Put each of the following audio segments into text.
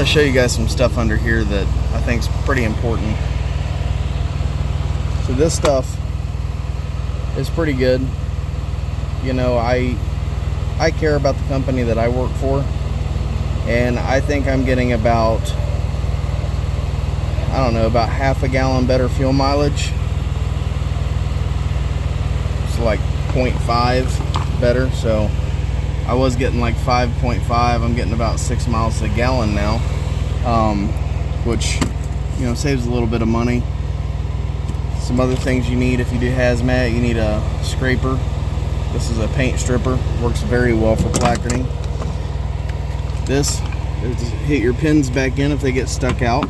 want to show you guys some stuff under here that I think is pretty important. So this stuff is pretty good. You know, I care about the company that I work for, and I think I'm getting about, I don't know, about half a gallon better fuel mileage. It's like 0.5 better, so I was getting like 5.5. I'm getting about 6 miles a gallon now, which, you know, saves a little bit of money. Some other things you need if you do hazmat: you need a scraper. This is a paint stripper, works very well for placarding. This is to hit your pins back in if they get stuck out.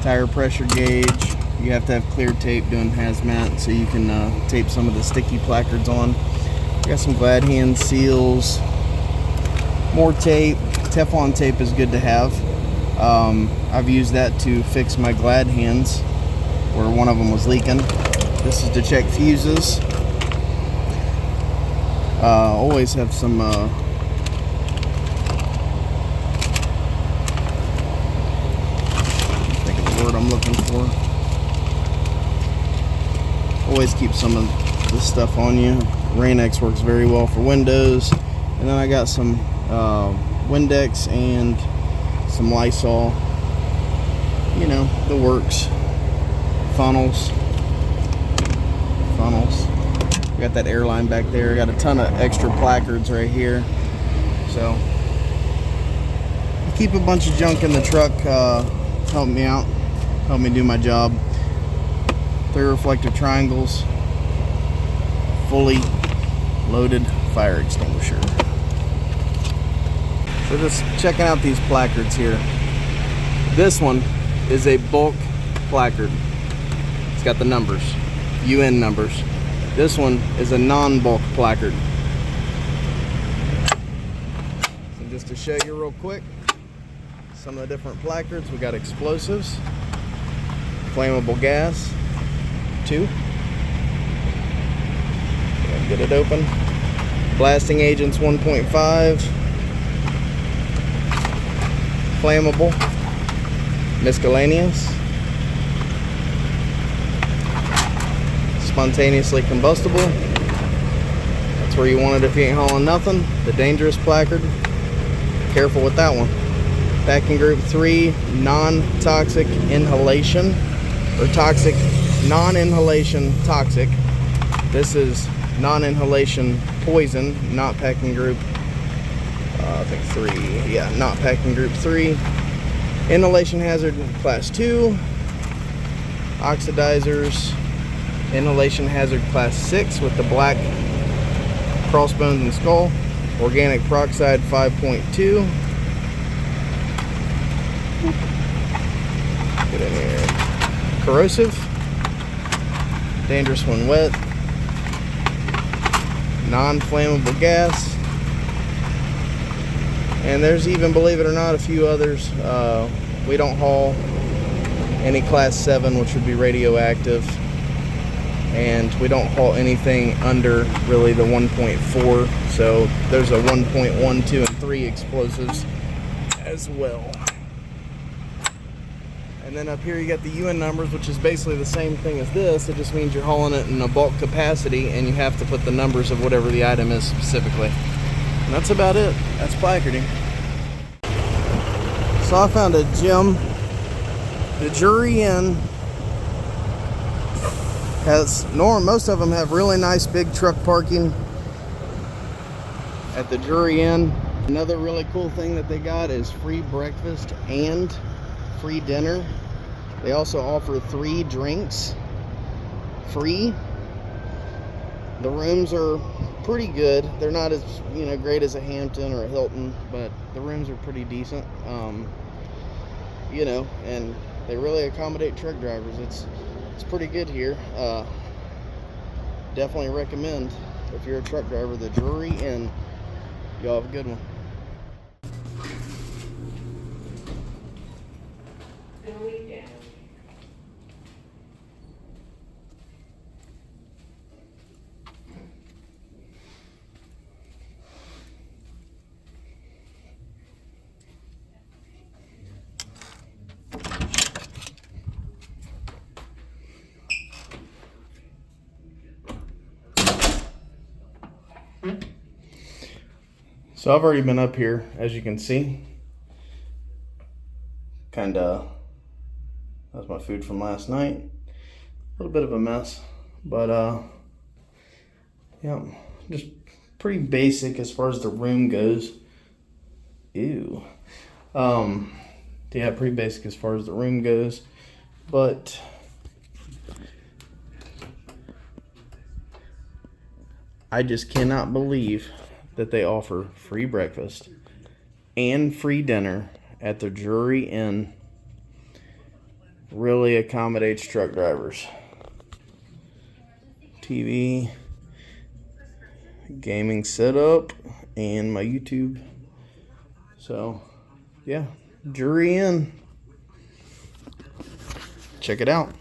Tire pressure gauge. You have to have clear tape doing hazmat so you can tape some of the sticky placards on. Got some glad hand seals, more tape. Teflon tape is good to have. I've used that to fix my glad hands where one of them was leaking. This is to check fuses. Always have some think of the word I'm looking for. Always keep some of this stuff on you. Rain-X works very well for windows. And then I got some Windex and some Lysol. You know, the works. Funnels. Got that airline back there. Got a ton of extra placards right here. So keep a bunch of junk in the truck. Help me out. Help me do my job. 3 reflective triangles. Fully loaded fire extinguisher. So just checking out these placards here. This one is a bulk placard. It's got the numbers, UN numbers. This one is a non-bulk placard. So just to show you real quick, some of the different placards. We got explosives, flammable gas, 2. Get it open. Blasting agents 1.5. Flammable. Miscellaneous. Spontaneously combustible. That's where you want it if you ain't hauling nothing. The dangerous placard. Careful with that one. Packing group 3, non-toxic inhalation, or toxic, non-inhalation toxic. This is non-inhalation poison, not packing group, I think 3. Yeah, not packing group 3. Inhalation hazard class 2. Oxidizers. Inhalation hazard class 6 with the black crossbones and skull. Organic peroxide 5.2. Get in here. Corrosive. Dangerous when wet. Non-flammable gas. And there's even, believe it or not, a few others. We don't haul any class 7, which would be radioactive. And we don't haul anything under really the 1.4. So there's a 1.1, 2, and 3 explosives as well. And then up here you got the UN numbers, which is basically the same thing as this. It just means you're hauling it in a bulk capacity and you have to put the numbers of whatever the item is specifically. And that's about it. That's placarding. So I found a gym. The Jury Inn has, most of them have really nice big truck parking at the Jury Inn. Another really cool thing that they got is free breakfast and free dinner. They also offer 3 drinks free. The rooms are pretty good. They're not as, you know, great as a Hampton or a Hilton, but the rooms are pretty decent. You know, and they really accommodate truck drivers. It's pretty good here. Definitely recommend, if you're a truck driver, the Jury Inn. Y'all have a good one. So I've already been up here, as you can see. Kinda, that's my food from last night. A little bit of a mess, but yeah, just pretty basic as far as the room goes. Ew. Yeah, pretty basic as far as the room goes, but I just cannot believe that they offer free breakfast and free dinner at the Drury Inn. Really accommodates truck drivers. TV, gaming setup, and my YouTube. So, yeah, Drury Inn. Check it out.